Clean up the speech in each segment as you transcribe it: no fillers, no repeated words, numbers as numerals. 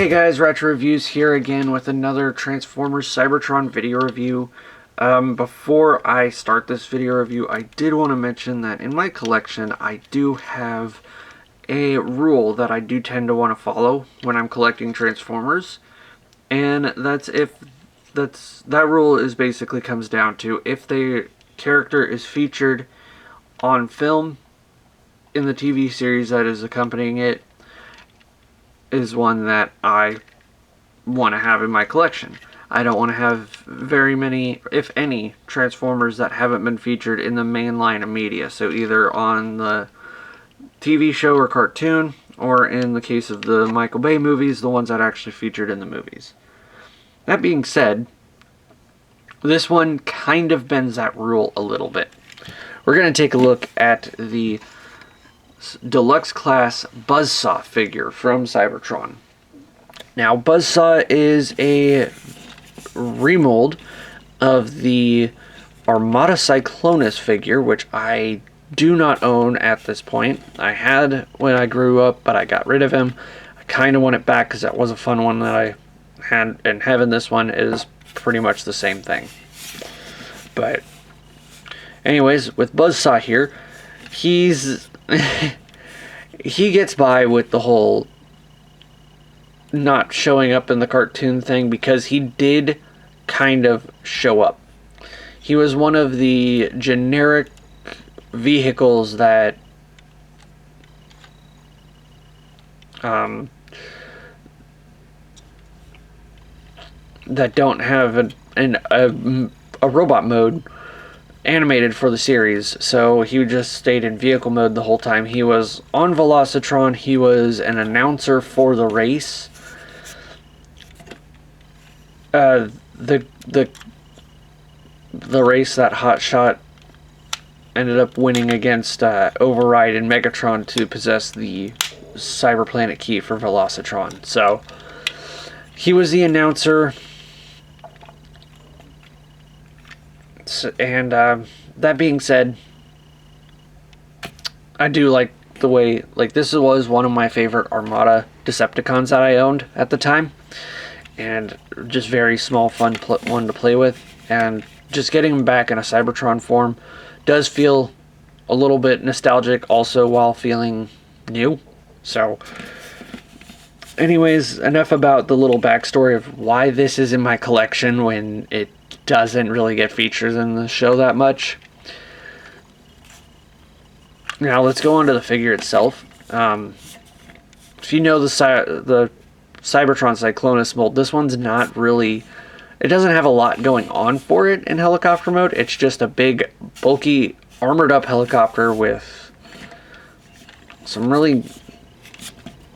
Hey guys, Retro Reviews here again with another Transformers Cybertron video review. Before I start this video review, I did want to mention that in my collection I do have a rule that I do tend to want to follow when I'm collecting Transformers. And that rule is basically comes down to if the character is featured on film in the TV series that is accompanying it, is one that I want to have in my collection. I don't want to have very many, if any, Transformers that haven't been featured in the main line of media. So either on the TV show or cartoon, or in the case of the Michael Bay movies, the ones that actually featured in the movies. That being said, this one kind of bends that rule a little bit. We're going to take a look at the Deluxe class Buzzsaw figure from Cybertron. Now, Buzzsaw is a remold of the Armada Cyclonus figure, which I do not own at this point. I had when I grew up, but I got rid of him. I kind of want it back because that was a fun one that I had, and having this one is pretty much the same thing. But anyways, with Buzzsaw here, he's he gets by with the whole not showing up in the cartoon thing because he did kind of show up. He was one of the generic vehicles that that don't have a robot mode animated for the series, so he just stayed in vehicle mode the whole time. He was on Velocitron. He was an announcer for the race. The race that Hotshot ended up winning against Override and Megatron to possess the Cyberplanet key for Velocitron. So he was the announcer. And that being said, I do like the way, like, this was one of my favorite Armada Decepticons that I owned at the time, and just very small, fun one to play with. And just getting him back in a Cybertron form does feel a little bit nostalgic, also while feeling new. So anyways, enough about the little backstory of why this is in my collection when it doesn't really get featured in the show that much. Now let's go on to the figure itself. If you know the Cybertron Cyclonus mold, this one's not really, it doesn't have a lot going on for it in helicopter mode. It's just a big, bulky, armored up helicopter with some really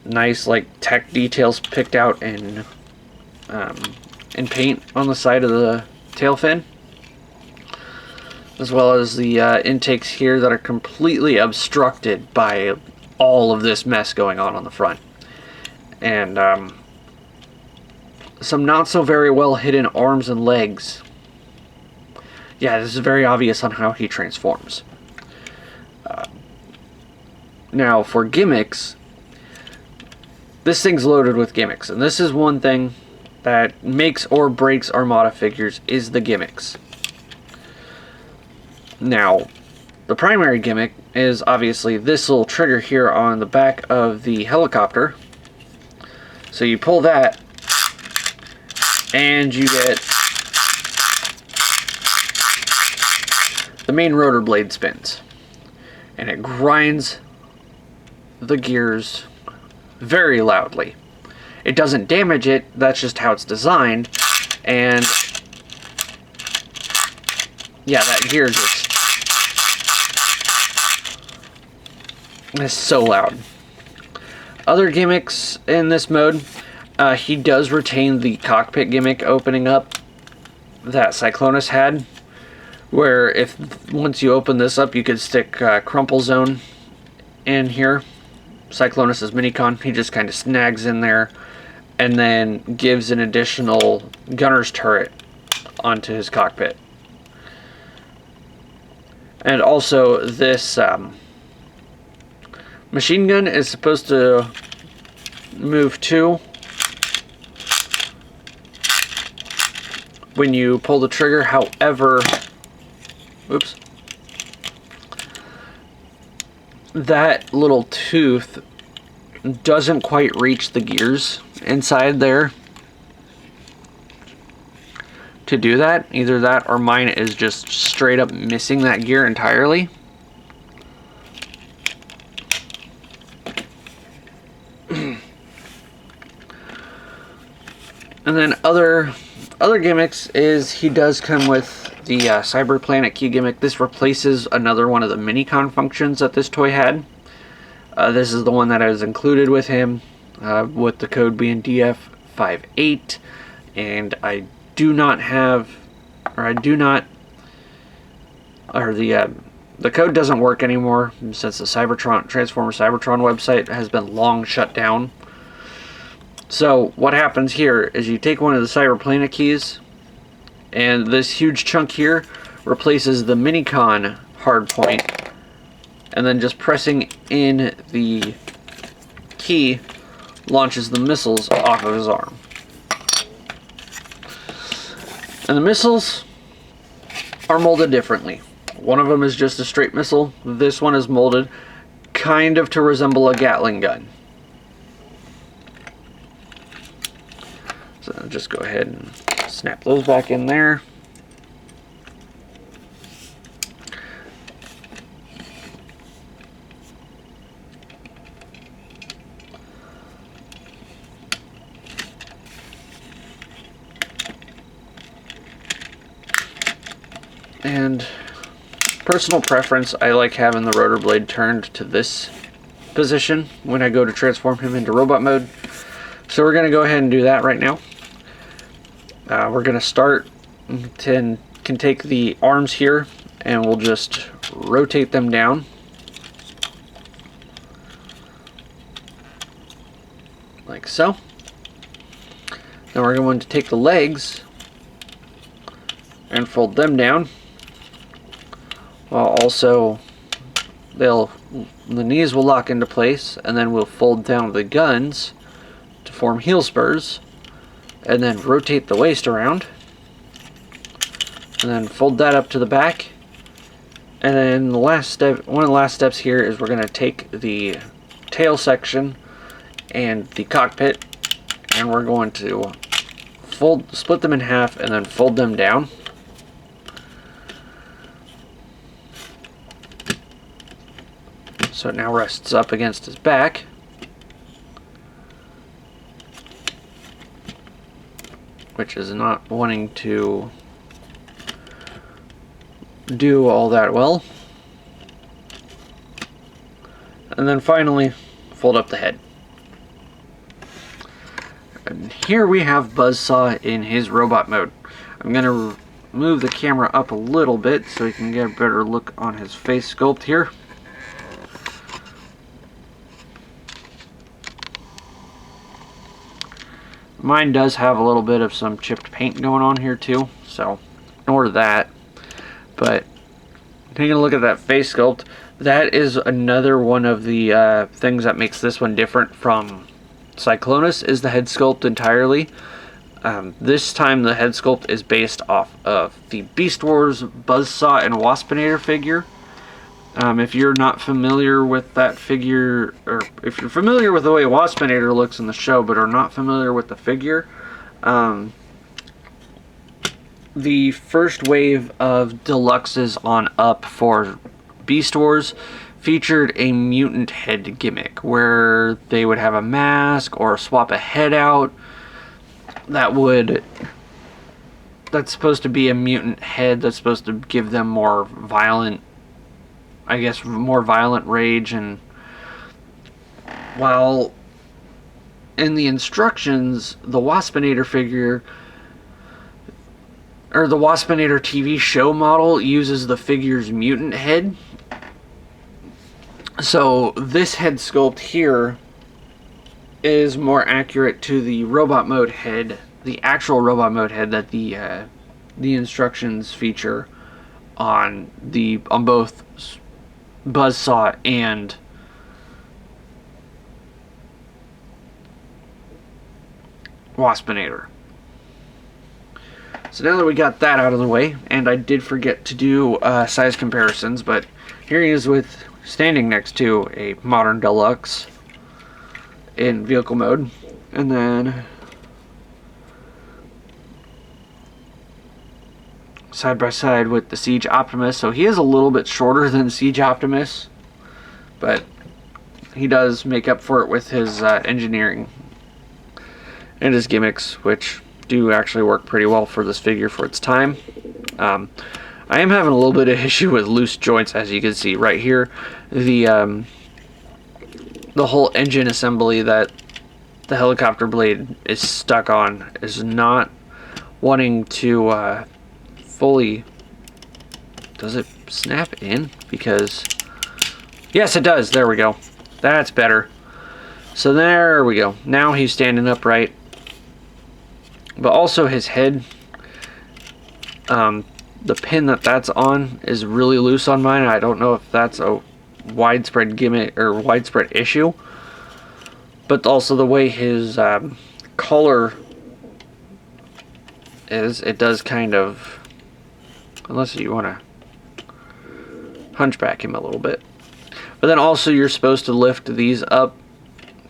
nice, like, tech details picked out in paint on the side of the tail fin, as well as the intakes here that are completely obstructed by all of this mess going on the front, and some not so very well hidden arms and legs. Yeah, this is very obvious on how he transforms. Now for gimmicks, this thing's loaded with gimmicks, and this is one thing that makes or breaks Armada figures, is the gimmicks. Now, the primary gimmick is obviously this little trigger here on the back of the helicopter. So you pull that, and you get the main rotor blade spins, and it grinds the gears very loudly. It doesn't damage it, that's just how it's designed, and yeah, that gear just is so loud. Other gimmicks in this mode, he does retain the cockpit gimmick opening up that Cyclonus had, where if once you open this up, you could stick Crumple Zone in here, Cyclonus's minicon. He just kind of snags in there and then gives an additional gunner's turret onto his cockpit. And also, this machine gun is supposed to move too, when you pull the trigger. However, oops, that little tooth doesn't quite reach the gears inside there to do that. Either that or mine is just straight up missing that gear entirely. And then other gimmicks is he does come with the Cyber Planet key gimmick. This replaces another one of the Minicon functions that this toy had. This is the one that is included with him, with the code being DF58, and I do not have, or the code doesn't work anymore since the Transformer Cybertron website has been long shut down. So what happens here is you take one of the Cyber Planet keys, and this huge chunk here replaces the Minicon hardpoint, and then just pressing in the key launches the missiles off of his arm. And the missiles are molded differently. One of them is just a straight missile. This one is molded kind of to resemble a Gatling gun. So I'll just go ahead and snap those back in there. And personal preference, I like having the rotor blade turned to this position when I go to transform him into robot mode. So we're going to go ahead and do that right now. We're going to start, can take the arms here and we'll just rotate them down. Like so. Then we're going to take the legs and fold them down. While also the knees will lock into place, and then we'll fold down the guns to form heel spurs, and then rotate the waist around, and then fold that up to the back. And then the last step, one of the last steps here, is we're going to take the tail section and the cockpit, and we're going to split them in half and then fold them down. So it now rests up against his back. Which is not wanting to do all that well. And then finally, fold up the head. And here we have Buzzsaw in his robot mode. I'm going to move the camera up a little bit so you can get a better look on his face sculpt here. Mine does have a little bit of some chipped paint going on here too, so ignore that. But taking a look at that face sculpt, that is another one of the things that makes this one different from Cyclonus, is the head sculpt entirely. This time the head sculpt is based off of the Beast Wars Buzzsaw and Waspinator figure. If you're not familiar with that figure, or if you're familiar with the way Waspinator looks in the show but are not familiar with the figure, the first wave of deluxes on up for Beast Wars featured a mutant head gimmick where they would have a mask or swap a head out that's supposed to be a mutant head that's supposed to give them more violent, I guess, more violent rage. And while in the instructions, the Waspinator figure, or the Waspinator TV show model, uses the figure's mutant head. So this head sculpt here is more accurate to the robot mode head, the actual robot mode head that the instructions feature on both Buzzsaw and Waspinator. So now that we got that out of the way, and I did forget to do size comparisons, but here he is with standing next to a modern Deluxe in vehicle mode, and then side by side with the Siege Optimus. So he is a little bit shorter than Siege Optimus, but he does make up for it with his engineering and his gimmicks, which do actually work pretty well for this figure for its time. I am having a little bit of issue with loose joints, as you can see right here. The whole engine assembly that the helicopter blade is stuck on is not wanting to fully... Does it snap in? Because... Yes, it does. There we go. That's better. So there we go. Now he's standing upright. But also his head, the pin that's on is really loose on mine. I don't know if that's a widespread gimmick or widespread issue. But also the way his collar is, it does kind of, unless you want to hunchback him a little bit. But then also you're supposed to lift these up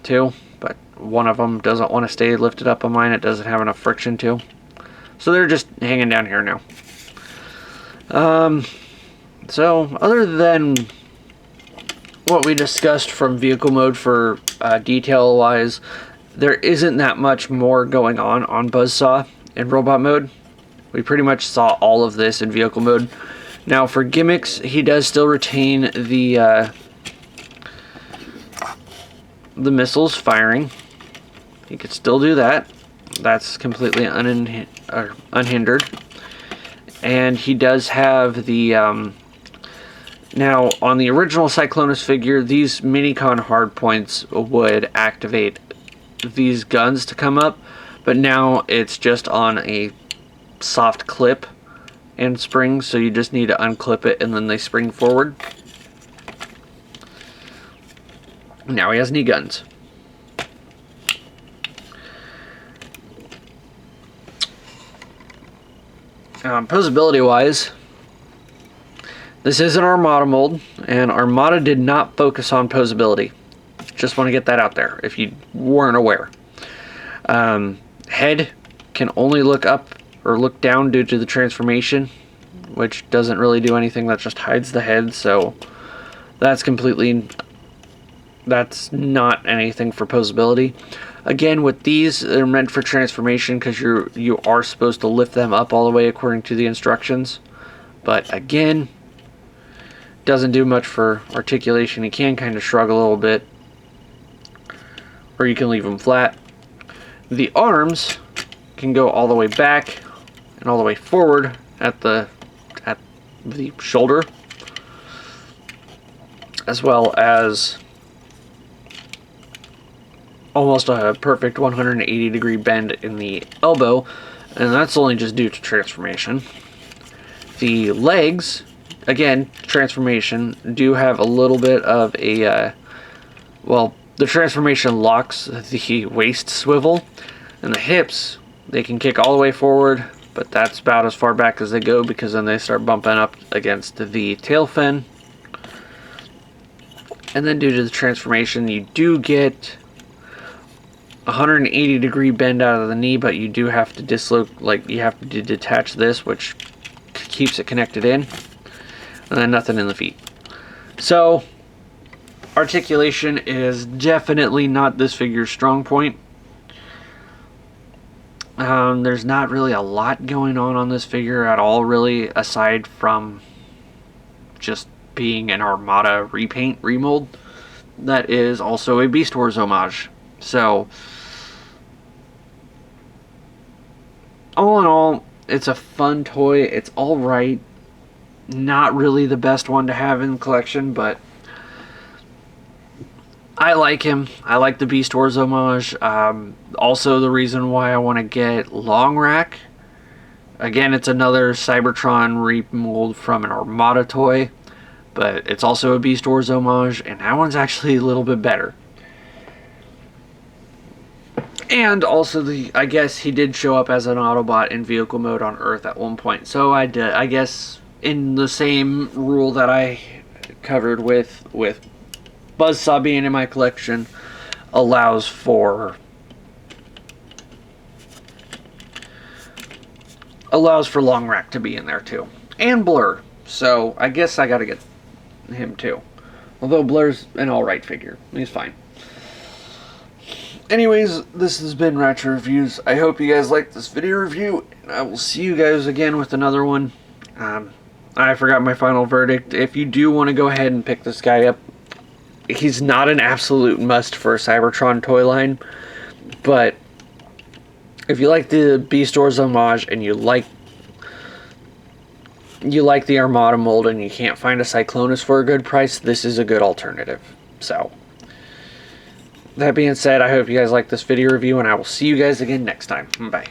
too, but one of them doesn't want to stay lifted up on mine. It doesn't have enough friction to. So they're just hanging down here now. So other than what we discussed from vehicle mode for detail wise, there isn't that much more going on Buzzsaw in robot mode. We pretty much saw all of this in vehicle mode. Now for gimmicks, he does still retain the missiles firing. He could still do that. That's completely unhindered. And he does have the now on the original Cyclonus figure, these Minicon hardpoints would activate these guns to come up, but now it's just on a soft clip and spring, so you just need to unclip it and then they spring forward. Now he has knee guns. Posability wise, this is an Armada mold, and Armada did not focus on posability. Just want to get that out there if you weren't aware. Head can only look up or look down due to the transformation, which doesn't really do anything. That just hides the head, so that's not anything for posability. Again, with these, they're meant for transformation because you are supposed to lift them up all the way according to the instructions. But again, doesn't do much for articulation. You can kind of shrug a little bit, or you can leave them flat. The arms can go all the way back and all the way forward at the shoulder, as well as almost a perfect 180-degree bend in the elbow, and that's only just due to transformation. The legs, again, transformation, do have a little bit of a, well, the transformation locks the waist swivel, and the hips, they can kick all the way forward, but that's about as far back as they go because then they start bumping up against the tail fin. And then due to the transformation, you do get 180-degree bend out of the knee, but you do have to you have to detach this, which keeps it connected in, and then nothing in the feet. So articulation is definitely not this figure's strong point. There's not really a lot going on this figure at all, really, aside from just being an Armada repaint remold that is also a Beast Wars homage. So all in all, it's a fun toy. It's alright. Not really the best one to have in the collection, but I like him. I like the Beast Wars homage. Also the reason why I want to get Long Rack. Again, it's another Cybertron remold from an Armada toy, but it's also a Beast Wars homage, and that one's actually a little bit better. And also, I guess he did show up as an Autobot in vehicle mode on Earth at one point. So I guess in the same rule that I covered with Buzzsaw being in my collection, allows for Long Rack to be in there too, and Blur. So I guess I gotta get him too. Although Blur's an alright figure, he's fine. Anyways, this has been Ratchet Reviews. I hope you guys liked this video review, and I will see you guys again with another one. I forgot my final verdict. If you do want to go ahead and pick this guy up, he's not an absolute must for a Cybertron toy line, but if you like the Beast Wars homage and you like the Armada mold and you can't find a Cyclonus for a good price, this is a good alternative. So, that being said, I hope you guys like this video review, and I will see you guys again next time. Bye.